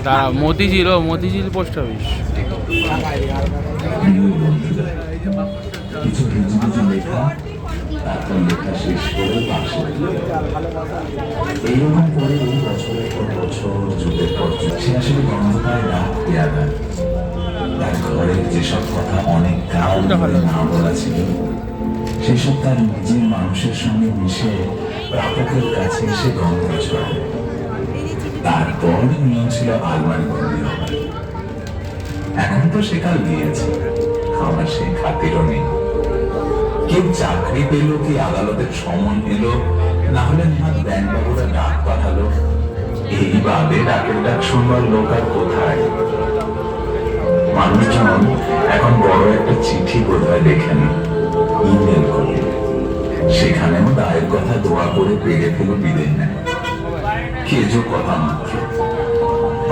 দাঁড়া, Motijheel post office. তারপর লেখা শেষ করে বাক্সে এইরকম করে এই বছরের পর বছর যুগের পর সে আসলে গন্ধ পায় রাত পেয়াদা। তার ঘরের যেসব কথা অনেক কাল ধরে না বলা ছিল, সেসব তার নিজের মানুষের সঙ্গে মিশে প্রাপকের কাছে এসে গন্ধ ছড়ায়। তারপর নিয়ম ছিল আলমারি বন্দি হবার। এখন তো সে কাল নিয়েছে, আমার সেই খাতিরও নেই। কেউ চাকরি পেল, কি আদালতের সমন এলো, না হলে নেহাত ব্যাংক বাবুরা ডাক পাঠালো। এইভাবে ডাকের ডাক শুনবার লোক আর কোথায়? মানুষজন এখন বড় একটা চিঠি বোধহয় লেখেন, ইমেল করে, সেখানেও দায়ের কথা দোয়া করে পেরে ফেলে বিদায় নেয়। কে যে কথা মাত্র।